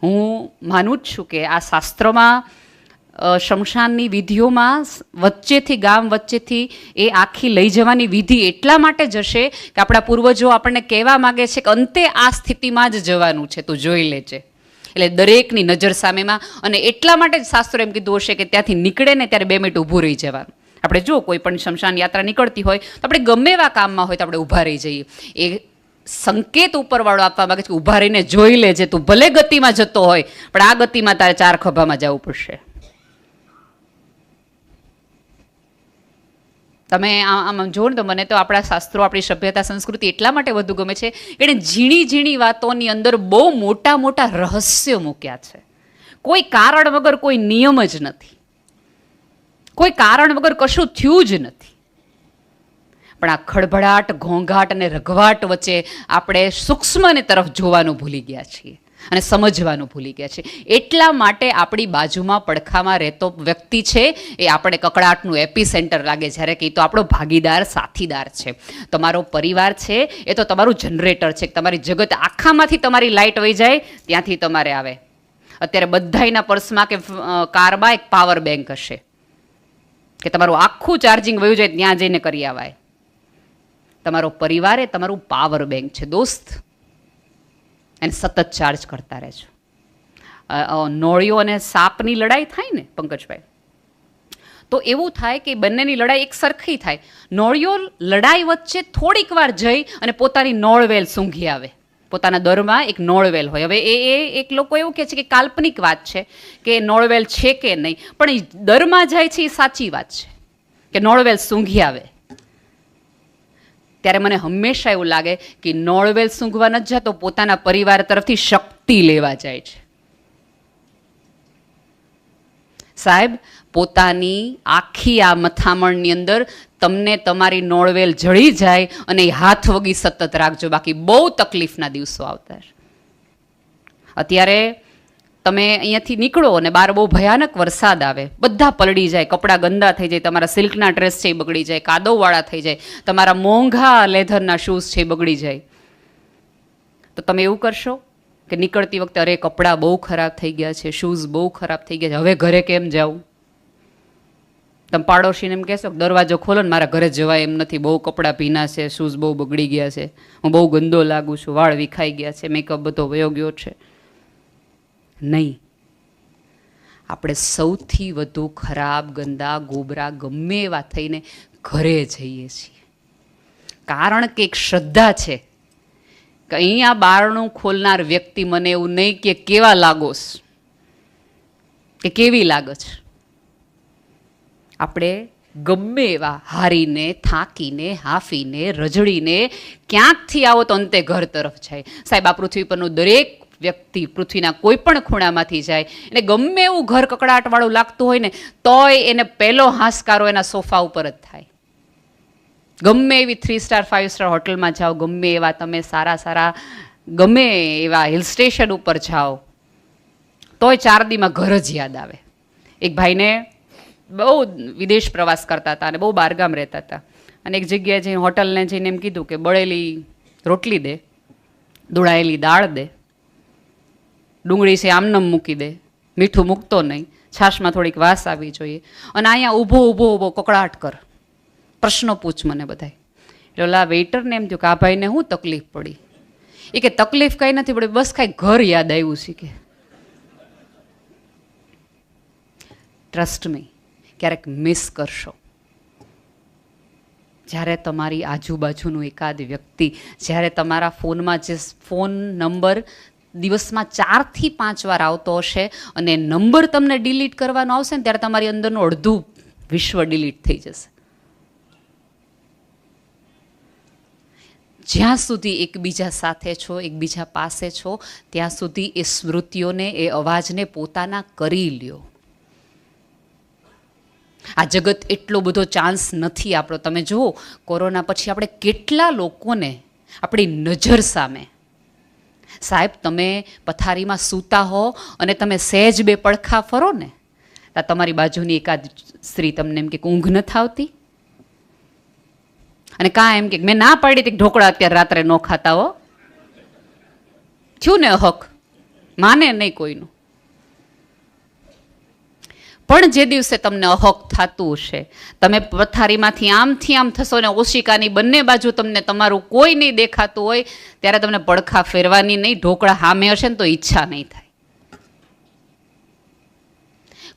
હું માનું જ છું કે આ શાસ્ત્રોમાં શમશાનની વિધિઓમાં વચ્ચેથી ગામ વચ્ચેથી એ આખી લઈ જવાની વિધિ એટલા માટે જશે કે આપણા પૂર્વજો આપણને કહેવા માગે છે કે અંતે આ સ્થિતિમાં જ જવાનું છે, તું જોઈ લેજે. એટલે દરેકની નજર સામેમાં, અને એટલા માટે જ શાસ્ત્રો એમ કીધું હશે કે ત્યાંથી નીકળે ને ત્યારે 2 મિનિટ ઊભું રહી જવાનું. આપણે જો કોઈ પણ શમશાન યાત્રા નીકળતી હોય તો આપણે ગમે એવા કામમાં હોય તો આપણે ઊભા રહી જઈએ. એ સંકેત ઉપરવાળો આપવા માંગે છે કે ઊભા રહીને જોઈ લેજે, તું ભલે ગતિમાં જતો હોય પણ આ ગતિમાં તારે 4 ખભામાં જવું પડશે. તમે આમ જુઓ ને તો મને તો આપણા શાસ્ત્રો, આપણી સભ્યતા, સંસ્કૃતિ એટલા માટે વધુ ગમે છે કે એણે ઝીણી ઝીણી વાતોની અંદર બહુ મોટા મોટા રહસ્યો મૂક્યા છે. કોઈ કારણ વગર કોઈ નિયમ જ નથી, કોઈ કારણ વગર કશું થયું જ નથી. પણ આ ખળભળાટ, ઘોંઘાટ અને રઘવાટ વચ્ચે આપણે સૂક્ષ્મને તરફ જોવાનું ભૂલી ગયા છીએ અને સમજવાનું ભૂલી ગયા છે. એટલા માટે આપણી બાજુમાં પડખામાં રહેતો વ્યક્તિ છે એ આપણે કકડાટનું એપી સેન્ટર લાગે, જ્યારે કે એ તો આપણો ભાગીદાર, સાથીદાર છે. તમારો પરિવાર છે એ તો તમારું જનરેટર છે. તમારી જગત આખામાંથી તમારી લાઇટ વહી જાય ત્યાંથી તમારે આવે. અત્યારે બધાના પર્સમાં કે કારમાં એક પાવર બેંક હશે કે તમારું આખું ચાર્જિંગ વયું જાય ત્યાં જઈને કરી આવાય. તમારો પરિવાર એ તમારું પાવર બેંક છે દોસ્ત, એને સતત ચાર્જ કરતા રહેજો. નોળિયો અને સાપની લડાઈ થાય ને પંકજભાઈ, તો એવું થાય કે બંનેની લડાઈ એક સરખી થાય. નોળિયો લડાઈ વચ્ચે થોડીક વાર જઈ અને પોતાની નોળવેલ સૂંઘી આવે. પોતાના દરમાં એક નોળવેલ હોય. હવે એ એક લોકો એવું કહે છે કે કાલ્પનિક વાત છે કે નોળવેલ છે કે નહીં, પણ એ દરમાં જાય છે એ સાચી વાત છે કે નોળવેલ સૂંઘી આવે. ત્યારે મને હંમેશા એવું લાગે કે નોળવેલ સૂંઘવા નથી જતો, પોતાના પરિવાર તરફથી શક્તિ લેવા જાય છે. સાહેબ, પોતાની આખી આ મથામણની અંદર તમને તમારી નોળવેલ જળી જાય અને એ હાથ વગી સતત રાખજો, બાકી બહુ તકલીફના દિવસો આવતા છે. અત્યારે તમે અહીંયાથી નીકળો અને બહાર બહુ ભયાનક વરસાદ આવે, બધા પલળી જાય, કપડાં ગંદા થઈ જાય, તમારા સિલ્કના ડ્રેસ છે એ બગડી જાય, કાદવવાળા થઈ જાય, તમારા મોંઘા લેધરના શૂઝ છે એ બગડી જાય. તો તમે એવું કરશો કે નીકળતી વખતે અરે કપડાં બહુ ખરાબ થઈ ગયા છે, શૂઝ બહુ ખરાબ થઈ ગયા છે, હવે ઘરે કેમ જાઉં? તમે પાડોશીને એમ કહેશો કે દરવાજો ખોલો ને, મારા ઘરે જવાય એમ નથી, બહુ કપડાં ભીના છે, શૂઝ બહુ બગડી ગયા છે, હું બહુ ગંદો લાગુ છું, વાળ વિખાઈ ગયા છે, મેકઅપ બધો વયો ગયો છે. નહીં, આપણે સૌથી વધુ ખરાબ, ગંદા, ગોબરા ગમે એવા થઈને ઘરે જઈએ છીએ. કારણ કે એક શ્રદ્ધા છે કે અહીંયા બારણું ખોલનાર વ્યક્તિ મને એવું નહીં કે કેવા લાગોસ કે કેવી લાગે છે. આપણે ગમે એવા હારીને, થાકીને, હાફીને, રજડીને ક્યાંકથી આવો તો અંતે ઘર તરફ જાય. સાહેબ, આ પૃથ્વી પરનું દરેક વ્યક્તિ પૃથ્વીના કોઈ પણ ખૂણામાંથી જાય એને ગમે એવું ઘર કકડાટવાળું લાગતું હોય ને તોય એને પહેલો હાશકારો એના સોફા ઉપર જ થાય. ગમે એવી 3 સ્ટાર 5 સ્ટાર હોટલમાં જાઓ, ગમે એવા તમે સારા ગમે એવા હિલ સ્ટેશન ઉપર જાઓ, તોય 4 દીમાં ઘર જ યાદ આવે. એક ભાઈને બહુ વિદેશ પ્રવાસ કરતા હતા અને બહુ બહારગામ રહેતા હતા, અને એક જગ્યાએ જઈને હોટલને જઈને એમ કીધું કે બળેલી રોટલી દે, દોડાયેલી દાળ દે, ડુંગળી છે આમનમ મૂકી દે, મીઠું મૂકતો નહીં, છાશમાં થોડીક વાસ આવી જોઈએ, અને અહીંયા ઊભો કકડાટ કર, પ્રશ્નો પૂછ મને બધાય. એટલે ઓલા વેઇટરને એમ થયું કે આ ભાઈને શું તકલીફ પડી? એ કે તકલીફ કંઈ નથી પડી, બસ કાંઈ ઘર યાદ આવ્યું છે કે. ટ્રસ્ટ મી, ક્યારેક મિસ કરશો. જ્યારે તમારી આજુબાજુનું એકાદ વ્યક્તિ, જ્યારે તમારા ફોનમાં જે ફોન નંબર દિવસમાં 4 થી 5 વાર આવતો હશે અને નંબર તમને ડિલીટ કરવાનો આવશે ને ત્યારે તમારી અંદરનું અડધું વિશ્વ ડિલીટ થઈ જશે. જ્યાં સુધી એકબીજા સાથે છો, એકબીજા પાસે છો, ત્યાં સુધી એ સ્મૃતિઓને, એ અવાજને પોતાના કરી લ્યો. આ જગત એટલો બધો ચાન્સ નથી આપણો. તમે જુઓ, કોરોના પછી આપણે કેટલા લોકોને આપણી નજર સામે, સાહેબ તમે પથારીમાં સૂતા હો અને તમે સહેજ 2 પડખા ફરો ને તો તમારી બાજુની એકાદ સ્ત્રી તમને એમ કે ઊંઘ નથી આવતી, અને કાં એમ કે મેં ના પાડી હતી ઢોકળા અત્યારે રાત્રે ન ખાતા હો, થયું ને હક. માને નહીં કોઈનું. પણ જે દિવસે તમને અહક થતું હશે, તમે પથારીમાંથી આમથી આમ થશો ને ઓશિકાની બંને બાજુ તમને તમારું કોઈ નહીં દેખાતું હોય, ત્યારે તમને પડખા ફેરવાની નહીં, ઢોકળા સામે હશે ને તો ઈચ્છા નહીં થાય.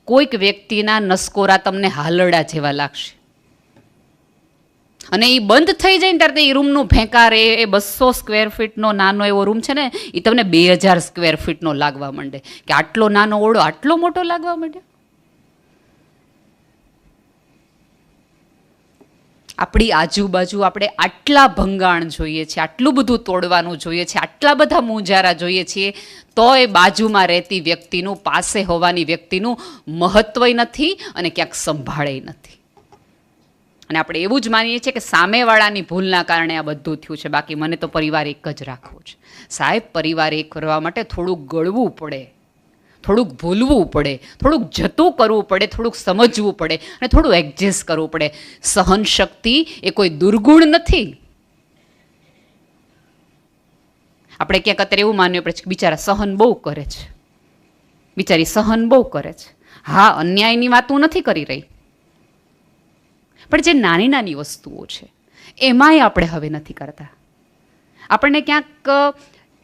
કોઈક વ્યક્તિના નસકોરા તમને હાલરડા જેવા લાગશે, અને એ બંધ થઈ જાય ને ત્યારે એ રૂમનું ભેંકાર, એ 200 સ્ક્વેર ફીટનો નાનો એવો રૂમ છે ને, એ તમને 2000 સ્ક્વેર ફીટનો લાગવા માંડે, કે આટલો નાનો ઓરડો આટલો મોટો લાગવા માંડે. આપણી આજુબાજુ આપણે આટલા ભંગાણ જોઈએ છીએ, આટલું બધું તોડવાનું જોઈએ છે, આટલા બધા મૂંઝારા જોઈએ છીએ, તો એ બાજુમાં રહેતી વ્યક્તિનું, પાસે હોવાની વ્યક્તિનું મહત્વ નથી અને ક્યાંક સંભાળે નથી. અને આપણે એવું જ માનીએ છીએ કે સામેવાળાની ભૂલના કારણે આ બધું થયું છે, બાકી મને તો પરિવાર એક જ રાખવો છે. સાહેબ, પરિવાર એક કરવા માટે થોડુંક ગળવું પડે, થોડુંક ભૂલવું પડે, થોડુંક જતું કરવું પડે, થોડુંક સમજવું પડે અને થોડું એડજસ્ટ કરવું પડે. સહન શક્તિ એ કોઈ દુર્ગુણ નથી. આપણે ક્યાંક અત્યારે એવું માનવું પડે છે કે બિચારા સહન બહુ કરે છે, બિચારી સહન બહુ કરે છે. હા, અન્યાયની વાત હું નથી કરી રહી, પણ જે નાની નાની વસ્તુઓ છે એમાંય આપણે હવે નથી કરતા. આપણને ક્યાંક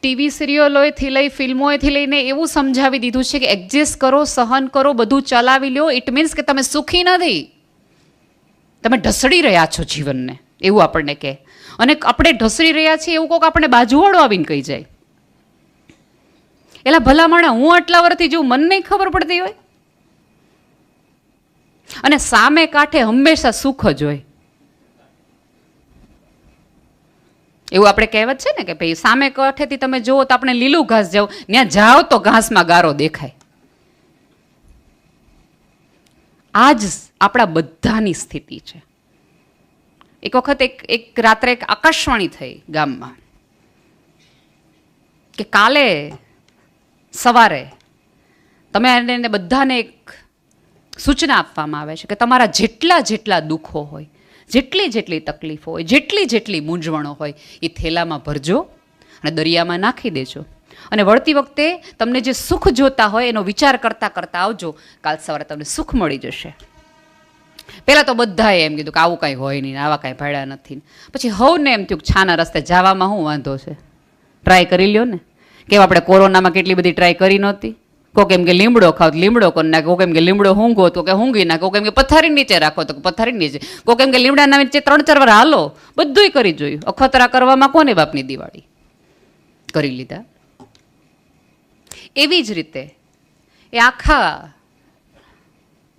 ટીવી સિરિયલોથી લઈ, ફિલ્મોથી લઈને એવું સમજાવી દીધું છે કે એડજસ્ટ કરો, સહન કરો, બધું ચલાવી લો. ઇટ મીન્સ કે તમે સુખી નથી, તમે ઢસડી રહ્યા છો જીવનને, એવું આપણને કહે. અને આપણે ઢસડી રહ્યા છીએ એવું કોઈક આપણે બાજુવાળો આવીને કહી જાય, એલા ભલા માણા, હું આટલા વર્ષથી જોઉં, મને નહીં ખબર પડતી હોય. અને સામે કાંઠે હંમેશા સુખ જ હોય, એવું આપણે કહેવત છે ને કે ભાઈ સામે કાંઠેથી તમે જુઓ તો આપણે લીલું ઘાસ જાઓ, ત્યાં જાઓ તો ઘાસમાં ગારો દેખાય. આ જ આપણા બધાની સ્થિતિ છે. એક વખત એક રાત્રે એક આકાશવાણી થઈ ગામમાં કે કાલે સવારે તમે એને બધાને એક સૂચના આપવામાં આવે છે કે તમારા જેટલા જેટલા દુઃખો હોય, જેટલી જેટલી તકલીફો હોય, જેટલી જેટલી મૂંઝવણો હોય, એ થેલામાં ભરજો અને દરિયામાં નાખી દેજો. અને વળતી વખતે તમને જે સુખ જોતા હોય એનો વિચાર કરતાં કરતાં આવજો, કાલ સવારે તમને સુખ મળી જશે. પહેલાં તો બધાએ એમ કીધું કે આવું કાંઈ હોય નહીં, આવા કાંઈ ભાડ્યા નથી. પછી હવને એમ થયું કે છાના રસ્તે જવામાં શું વાંધો છે, ટ્રાય કરી લ્યો ને. કેમ આપણે કોરોનામાં કેટલી બધી ટ્રાય કરી નહોતી. કોક એમ કે લીમડો ખાવ, લીમડો કરી નાખે, કોક એમ કે લીમડો ઊંઘો તો કે ઊંઘી નાખે, કોક એમ કે પથારી નીચે રાખો તો પથારી નીચે, કોક એમ કે લીમડાના નીચે 3-4 વાર હાલો. બધુંય કરી જોયું. અખતરા કરવામાં કોને બાપની દિવાળી કરી લીધા. એવી જ રીતે એ આખા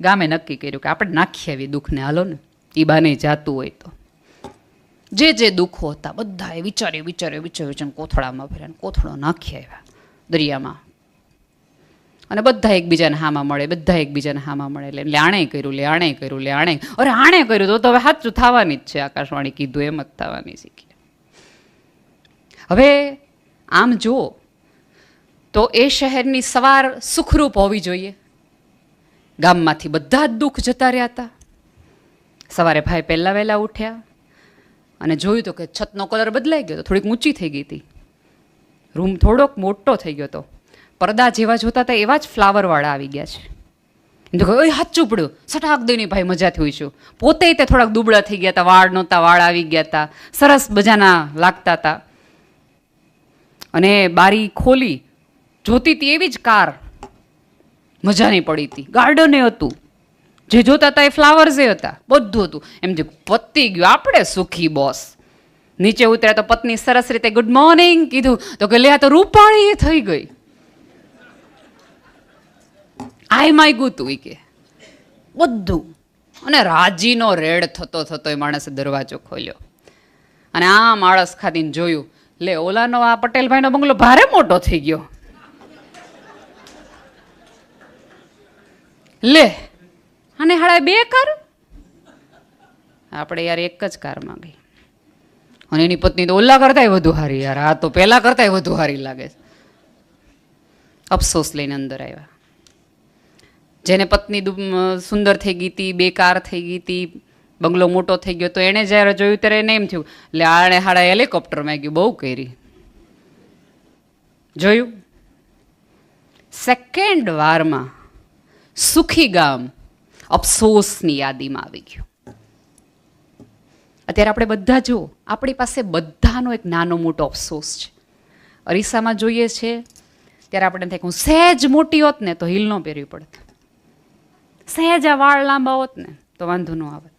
ગામે નક્કી કર્યું કે આપણે નાખીએ આવી દુઃખને, હાલો ને, એ બાને જાતું હોય તો. જે જે દુઃખો હતા બધા એ વિચાર્યું કોથળામાં ભર્યા, કોથળો નાખી આવ્યા દરિયામાં. અને બધા એકબીજાને હામાં મળે, બધા એકબીજાને હામાં મળે. એટલે આણે કર્યું, આણે કર્યું, આણે, અરે આણે કર્યું તો હવે સાચું થવાની જ છે. આકાશવાણી કીધું એમ જ થવાની શીખી. હવે આમ જુઓ તો એ શહેરની સવાર સુખરૂપ હોવી જોઈએ. ગામમાંથી બધા જ દુઃખ જતા રહ્યા હતા. સવારે ભાઈ પહેલાં વહેલા ઉઠ્યા અને જોયું તો કે છતનો કલર બદલાઈ ગયો હતો, થોડીક ઊંચી થઈ ગઈ હતી, રૂમ થોડોક મોટો થઈ ગયો હતો. પડદા જેવા જોતા હતા એવા જ ફ્લાવરવાળા આવી ગયા છે. એમ તો કહ્યું સાચું પડ્યું, સટાક દઈને ભાઈ મજાથી હોઈશું. પોતે તે થોડાક દુબળા થઈ ગયા હતા, વાળ નહોતા, વાળ આવી ગયા હતા, સરસ મજાના લાગતા હતા. અને બારી ખોલી જોતી હતી એવી જ કાર મજાની પડી હતી, ગાર્ડને હતું, જે જોતા હતા એ ફ્લાવર્સે હતા, બધું હતું. એમ જે પતી ગયું, આપણે સુખી બોસ. નીચે ઉતર્યા તો પત્ની સરસ રીતે ગુડ મોર્નિંગ કીધું તો કે લે આ તો રૂપાળી થઈ ગઈ. આય માય ગુતું એ કે બધું. અને રાજીનો રેડ થતો થતો એ માણસે દરવાજો ખોલ્યો અને આ માણસ ખાધીને જોયું, લે ઓલાનો આ પટેલભાઈનો બંગલો ભારે મોટો થઈ ગયો. લે અને હાડા 2 કાર, આપણે યાર એક જ કારમાં ગઈ. અને એની પત્ની તો ઓલા કરતાંય વધુ હારી, યાર આ તો પેલા કરતાંય વધુ હારી લાગે. અફસોસ લઈને અંદર આવ્યા. જેને પત્ની સુંદર થઈ ગઈ હતી, 2 કાર થઈ ગઈ હતી, બંગલો મોટો થઈ ગયો, તો એણે જ્યારે જોયું ત્યારે એને એમ થયું, એટલે આણે હાડા હેલિકોપ્ટરમાં ગયું, બહુ કરી જોયું. સેકન્ડ વારમાં સુખી ગામ અફસોસની યાદીમાં આવી ગયું. અત્યારે આપણે બધા જુઓ, આપણી પાસે બધાનો એક નાનો મોટો અફસોસ છે. અરીસામાં જોઈએ છે ત્યારે આપણે થાય કે હું સહેજ મોટી હોત ને તો હીલ ન પહેરવી પડત, સહેજ આ વાળ લાંબા હોત ને તો વાંધો ન આવત,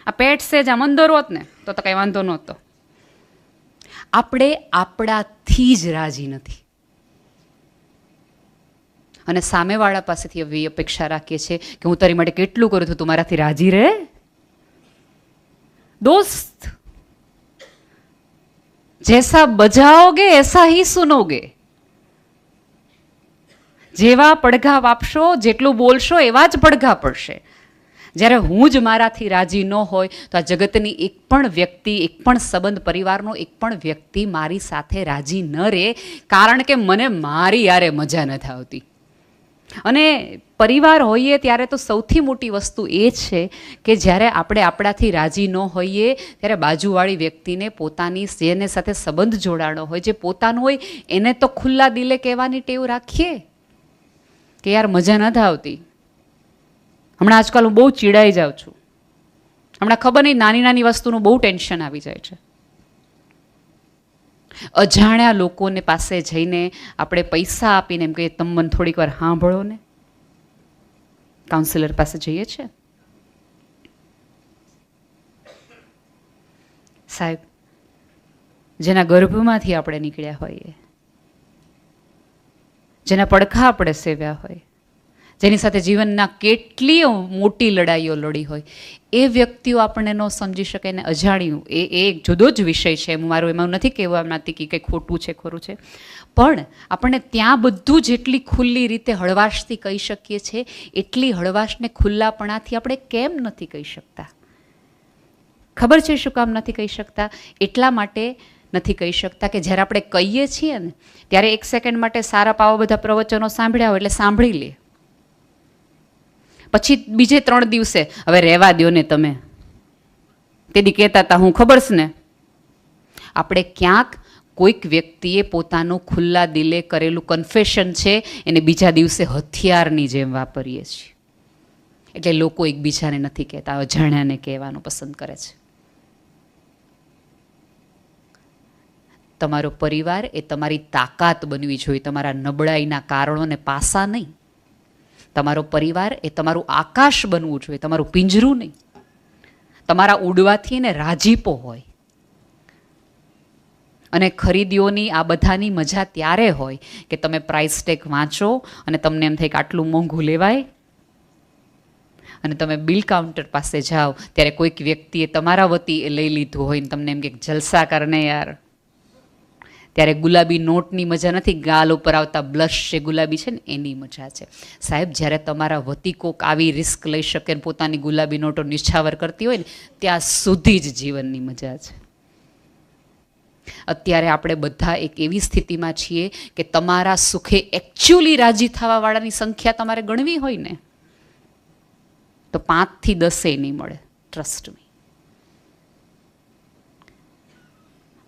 આ પેટ સહેજ આમ અંદર હોત ને તો કંઈ વાંધો નહોતો. આપણે આપણાથી જ રાજી નથી અને સામેવાળા પાસેથી એવી અપેક્ષા રાખીએ છીએ કે હું તારી માટે કેટલું કરું છું, તું મારાથી રાજી રહે. दोस्त जैसा बजाओगे ऐसा ही सुनोगे. જેવા પડઘા વાપશો, જેટલું બોલશો એવા જ પડઘા પડશે. જ્યારે હું જ મારાથી રાજી ન હોય તો આ જગતની એક પણ વ્યક્તિ, એક પણ સંબંધ, પરિવારનો એક પણ વ્યક્તિ મારી સાથે રાજી ન રહે, કારણ કે મને મારી યારે મજા નથી આવતી. અને પરિવાર હોઈએ ત્યારે તો સૌથી મોટી વસ્તુ એ છે કે જ્યારે આપણે આપણાથી રાજી ન હોઈએ ત્યારે બાજુવાળી વ્યક્તિને પોતાની જેને સાથે સંબંધ જોડાણો હોય, જે પોતાનું હોય, એને તો ખુલ્લા દિલે કહેવાની ટેવ રાખીએ કે યાર મજા નથી આવતી, હમણાં આજકાલ હું બહુ ચીડાઈ જાઉં છું, હમણાં ખબર નહીં નાની નાની વસ્તુનું બહુ ટેન્શન આવી જાય છે. અજાણ્યા લોકોને પાસે જઈને આપણે પૈસા આપીને એમ કહીએ તમે મને થોડીક વાર સાંભળો ને. કાઉન્સિલર પાસે જઈએ છે, સાહેબ જેના ગર્ભમાંથી આપણે નીકળ્યા હોઈએ, જેના પડખા આપણે સેવ્યા હોય, જેની સાથે જીવનના કેટલી મોટી લડાઈઓ લડી હોય, એ વ્યક્તિઓ આપણને ન સમજી શકે ને અજાણ્યું એ એક જુદો જ વિષય છે. મારું એમાં નથી કહેવા નથી કે કંઈ ખોટું છે ખરું છે, પણ આપણને ત્યાં બધું જેટલી ખુલ્લી રીતે હળવાશથી કહી શકીએ છીએ એટલી હળવાશને ખુલ્લાપણાથી આપણે કેમ નથી કહી શકતા? ખબર છે શું કામ નથી કહી શકતા? એટલા માટે નથી કહી શકતા કે જ્યારે આપણે કહીએ છીએ ને ત્યારે એક સેકન્ડ માટે સારા પાવા બધા પ્રવચનો સાંભળ્યા હોય એટલે સાંભળી લે, પછી બીજે 3 દિવસે હવે રહેવા દો ને તમે, તેથી કહેતા હતા હું ખબર છે ને. આપણે ક્યાંક કોઈક વ્યક્તિએ પોતાનું ખુલ્લા દિલે કરેલું કન્ફેશન છે એને બીજા દિવસે હથિયારની જેમ વાપરીએ છીએ. એટલે લોકો એકબીજાને નથી કહેતા, અજાણ્યાને કહેવાનું પસંદ કરે છે. તમારો પરિવાર એ તમારી તાકાત બનવી જોઈએ, તમારા નબળાઈના કારણોને પાસા નહીં. તમારો પરિવાર એ તમારું આકાશ બનવું જોઈએ, તમારું પિંજરું નહીં. તમારા ઉડવાથી એને રાજીપો હોય. અને ખરીદીઓની આ બધાની મજા ત્યારે હોય કે તમે પ્રાઇસ ટેગ વાંચો અને તમને એમ થાય કે આટલું મોંઘું લેવાય, અને તમે બિલ કાઉન્ટર પાસે જાઓ ત્યારે કોઈક વ્યક્તિએ તમારા વતી એ લઈ લીધું હોય ને તમને એમ કે જલસા કરને યાર. ત્યારે ગુલાબી નોટની મજા નથી, ગાલ ઉપર આવતા બ્લશ છે ગુલાબી છે ને એની મજા છે. સાહેબ જ્યારે તમારા વતી કોક આવી રિસ્ક લઈ શકે ને પોતાની ગુલાબી નોટો નિછાવર કરતી હોય ને ત્યાં સુધી જ જીવનની મજા છે. અત્યારે આપણે બધા એક એવી સ્થિતિમાં છીએ કે તમારા સુખે એકચ્યુઅલી રાજી થવાવાળાની સંખ્યા તમારે ગણવી હોય ને તો 5 થી 10 નહીં મળે, ટ્રસ્ટ મી.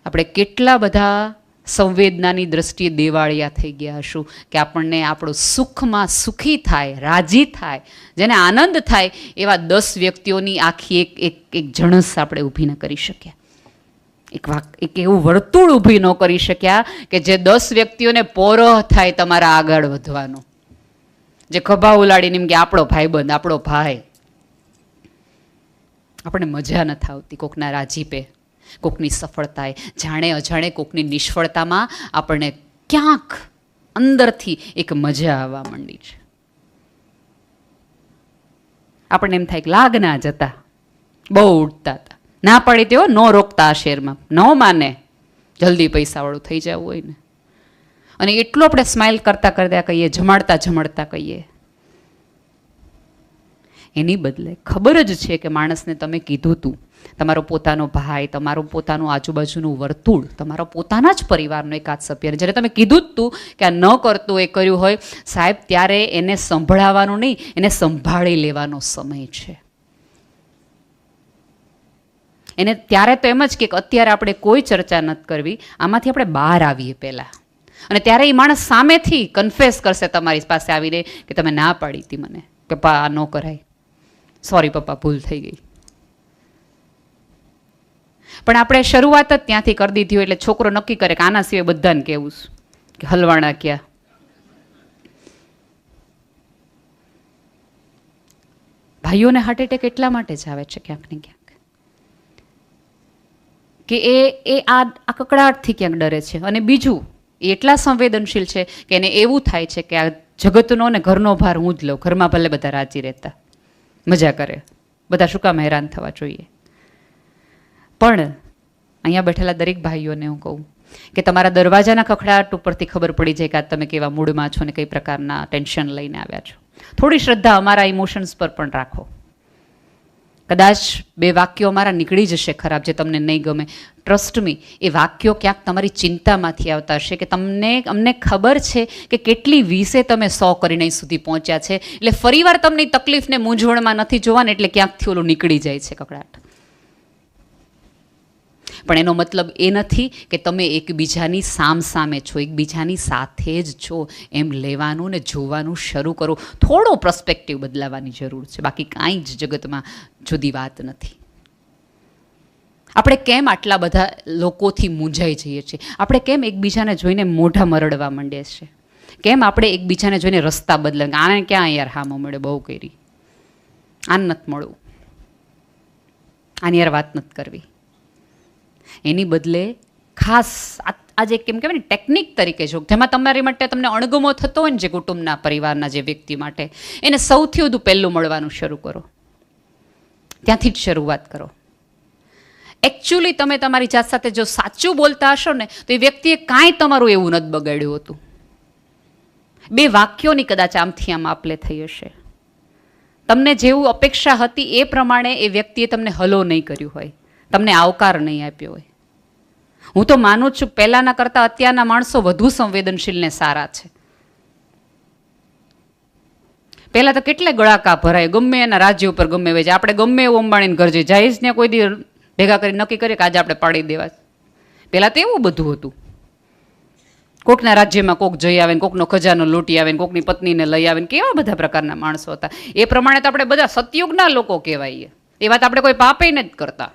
આપણે કેટલા બધા સંવેદનાની દ્રષ્ટિએ દેવાળિયા થઈ ગયા હશું કે આપણને આપણું સુખમાં સુખી થાય, રાજી થાય, જેને આનંદ થાય એવા 10 વ્યક્તિઓની આખી એક જણસ આપણે ઊભી ન કરી શક્યા, એક એવું વર્તુળ ઊભી ન કરી શક્યા કે જે 10 વ્યક્તિઓને પોરહ થાય તમારા આગળ વધવાનો, જે ખભા ઉલાડીને એમ કે આપણો ભાઈબંધ, આપણો ભાઈ. આપણને મજા નથી આવતી કોકના રાજીપે, કોકની સફળતાએ, જાણે અજાણે કોકની નિષ્ફળતામાં આપણને ક્યાંક અંદરથી એક મજા આવવા માંડી છે. આપણને એમ થાય કે લાગના જતા બહુ ઉડતા હતા, ના પાડી તેઓ ન રોકતા આ શેરમાં, ન માને, જલ્દી પૈસાવાળું થઈ જવું હોય ને. અને એટલું આપણે સ્માઇલ કરતા કરતા કહીએ, જમાડતા જમાડતા કહીએ. એની બદલે ખબર જ છે કે માણસને તમે કીધું તું, તમારો પોતાનો ભાઈ, તમારું પોતાનું આજુબાજુનું વર્તુળ, તમારો પોતાના જ પરિવારનો એકાદ સભ્યને જ્યારે તમે કીધું જ તું કે આ ન કરતું એ કર્યું હોય, સાહેબ ત્યારે એને સંભળાવવાનું નહીં, એને સંભાળી લેવાનો સમય છે. એને ત્યારે તો એમ જ કે અત્યારે આપણે કોઈ ચર્ચા નથી કરવી, આમાંથી આપણે બહાર આવીએ પહેલાં. અને ત્યારે એ માણસ સામેથી કન્ફેસ કરશે તમારી પાસે આવીને કે તમે ના પાડી હતી મને, પપ્પા આ ન કરાય, સોરી પપ્પા ભૂલ થઈ ગઈ. પણ આપણે શરૂઆત જ ત્યાંથી કરી દીધી હોય એટલે છોકરો નક્કી કરે કે આના સિવાય બધાને કહેવું કે હલવાણા ક્યાં. ભાઈઓને હાર્ટ એટેક એટલા માટે જ આવે છે ક્યાંક ને ક્યાંક કે એ આ કકડાટથી ક્યાંક ડરે છે. અને બીજું એ એટલા સંવેદનશીલ છે કે એને એવું થાય છે કે આ જગતનો ને ઘરનો ભાર હું જ લઉં, ઘરમાં ભલે બધા રાજી રહેતા મજા કરે, બધા શું કામ હેરાન થવા જોઈએ. પણ અહીંયા બેઠેલા દરેક ભાઈઓને હું કહું કે તમારા દરવાજાના ખખડાટ ઉપરથી ખબર પડી જાય કે આ તમે કેવા મૂડમાં છો ને કઈ પ્રકારના ટેન્શન લઈને આવ્યા છો. થોડી શ્રદ્ધા અમારા ઇમોશન્સ પર પણ રાખો. કદાચ બે વાક્યો અમારા નીકળી જશે ખરાબ જે તમને નહીં ગમે. ટ્રસ્ટ મી, એ વાક્યો ક્યાંક તમારી ચિંતામાંથી આવતા હશે કે અમને ખબર છે કે કેટલી વીસે તમે 100 કરીને અહીં સુધી પહોંચ્યા છે, એટલે ફરીવાર તમને તકલીફને મૂંઝવણમાં નથી જોવાને, એટલે ક્યાંકથી ઓલું નીકળી જાય છે કકડાટ. પણ એનો મતલબ એ નથી કે તમે એકબીજાની સામે છો, એકબીજાની સાથે જ છો એમ લેવાનું ને જોવાનું શરૂ કરો. થોડો પર્સપેક્ટિવ બદલાવાની જરૂર છે, બાકી કાંઈ જ જગતમાં જુદી વાત નથી. આપણે કેમ આટલા બધા લોકોથી મૂંઝાઈ જઈએ છીએ? આપણે કેમ એકબીજાને જોઈને મોઢા મરડવા માંડીએ છીએ? કેમ આપણે એકબીજાને જોઈને રસ્તા બદલે, આને ક્યાં યાર હામો મળે, બહુ કરી, આને નથી મળવું, આની યાર વાત નથી કરવી. એની બદલે ખાસ આજે કેમ કહેવાય ને ટેકનિક તરીકે જો જેમાં તમારી માટે તમને અણગમો થતો હોય ને જે કુટુંબના પરિવારના જે વ્યક્તિ માટે, એને સૌથી વધુ પહેલું મળવાનું શરૂ કરો. ત્યાંથી જ શરૂઆત કરો. એકચ્યુઅલી તમે તમારી જાત સાથે જો સાચું બોલતા હશો ને તો એ વ્યક્તિએ કાંઈ તમારું એવું નથી બગાડ્યું હતું. બે વાક્યોની કદાચ આમથી આમ આપલે થઈ હશે. તમને જેવું અપેક્ષા હતી એ પ્રમાણે એ વ્યક્તિએ તમને હલો નહીં કર્યું હોય, તમને આવકાર નહીં આપ્યો હોય. હું તો માનું છું પહેલાના કરતાં અત્યારના માણસો વધુ સંવેદનશીલ ને સારા છે. પહેલા તો કેટલે ગળાકા ભરાય, ગમે એના રાજ્ય ઉપર ગમે વેચે. આપણે ગમે એવું અંબાણીને ઘર જઈએ જ ને કોઈ દી ભેગા કરી નક્કી કરીએ કે આજે આપણે પાડી દેવા. પહેલા તો એવું બધું હતું. કોકના રાજ્યમાં કોક જઈ આવે ને કોકનો ખજાનો લૂંટી આવે ને કોકની પત્નીને લઈ આવે ને કેવા બધા પ્રકારના માણસો હતા. એ પ્રમાણે તો આપણે બધા સતયુગના લોકો કહેવાઈએ. એ વાત આપણે કોઈ પાપે નથી કરતા.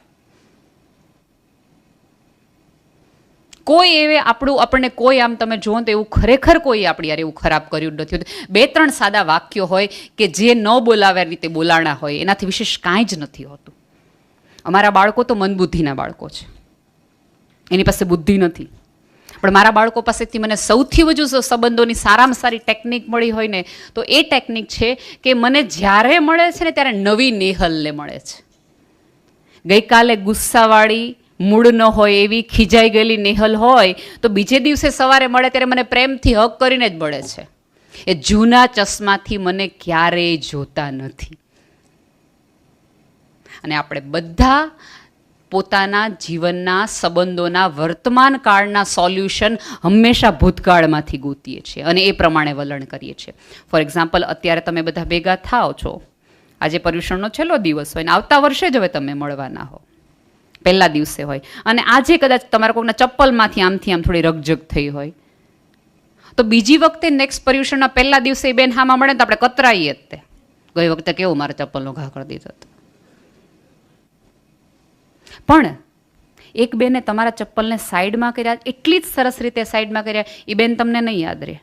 કોઈ એવે આપણને કોઈ આમ તમે જુઓ તો એવું ખરેખર કોઈ આપણી યાર એવું ખરાબ કર્યું નથી હોતું. 2-3 સાદા વાક્યો હોય કે જે ન બોલાવ્યા રીતે બોલાણા હોય, એનાથી વિશેષ કાંઈ જ નથી હોતું. અમારા બાળકો તો મંદબુદ્ધિના બાળકો છે, એની પાસે બુદ્ધિ નથી. પણ મારા બાળકો પાસેથી મને સૌથી વધુ સંબંધોની સારામાં સારી ટેકનિક મળી હોય ને તો એ ટેકનિક છે કે મને જ્યારે મળે છે ને ત્યારે નવી નેહલને મળે છે. ગઈકાલે ગુસ્સાવાળી મૂડ ન હોય એવી ખીજાઈ ગયેલી નેહલ હોય તો બીજે દિવસે સવારે મળે ત્યારે મને પ્રેમથી હક કરીને જ મળે છે. એ જૂના ચશ્માથી મને ક્યારેય જોતા નથી. અને આપણે બધા પોતાના જીવનના સંબંધોના વર્તમાન કાળના સોલ્યુશન હંમેશા ભૂતકાળમાંથી ગોતીએ છીએ અને એ પ્રમાણે વલણ કરીએ છીએ. ફોર એક્ઝામ્પલ, અત્યારે તમે બધા ભેગા થાઓ છો, આજે પર્યુષણનો છેલ્લો દિવસ હોય ને આવતા વર્ષે જ હવે તમે મળવાના હો, પહેલા દિવસે હોય, અને આજે કદાચ તમારા કોઈના ચપ્પલમાંથી આમથી આમ થોડી રગજગ થઈ હોય તો બીજી વખતે નેક્સ્ટ પર્યુષણના પહેલા દિવસે એ બેન હામાં મળે તો આપણે કતરાઈએ જ તે, ગઈ વખતે કેવું મારા ચપ્પલનો ઘા કરી દીધો હતો. પણ એક બેને તમારા ચપ્પલને સાઈડમાં કર્યા, એટલી જ સરસ રીતે સાઈડમાં કર્યા, એ બેન તમને નહીં યાદ રહે.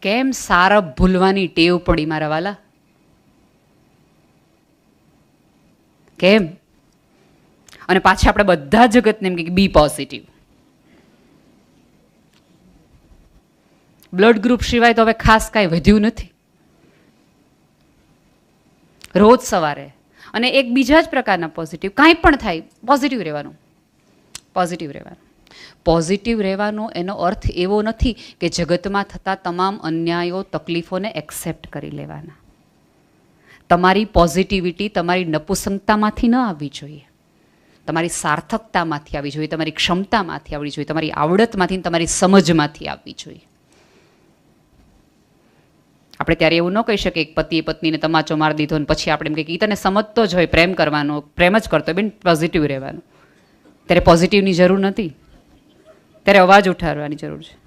કેમ સારપ ભૂલવાની ટેવ પડી મારા વાલા? કેમ? અને પાછા આપણે બધા જગતને એમ કે બી પોઝિટિવ. બ્લડ ગ્રુપ સિવાય તો હવે ખાસ કાંઈ વધ્યું નથી. રોજ સવારે અને એક બીજા જ પ્રકારના પોઝિટિવ, કાંઈ પણ થાય પોઝિટિવ રહેવાનું. પોઝિટિવ રહેવાનું. પોઝિટિવ રહેવાનો એનો અર્થ એવો નથી કે જગતમાં થતા તમામ અન્યાયો તકલીફોને એક્સેપ્ટ કરી લેવાના. તમારી પોઝિટિવિટી તમારી નપુસંગતામાંથી ન આવવી જોઈએ, તમારી સાર્થકતામાંથી આવવી જોઈએ, તમારી ક્ષમતામાંથી આવવી જોઈએ, તમારી આવડતમાંથી, તમારી સમજમાંથી આવવી જોઈએ. આપણે ત્યારે એવું ન કહી શકીએ કે પતિએ પત્નીને તમાચો મારી દીધો ને પછી આપણે એમ કહીએ કે તને સમજતો જ હોય પ્રેમ કરવાનો, પ્રેમ જ કરતો હોય, બેન પોઝિટિવ રહેવાનું. ત્યારે પોઝિટિવની જરૂર નથી, ત્યારે અવાજ ઉઠાવવાની જરૂર છે.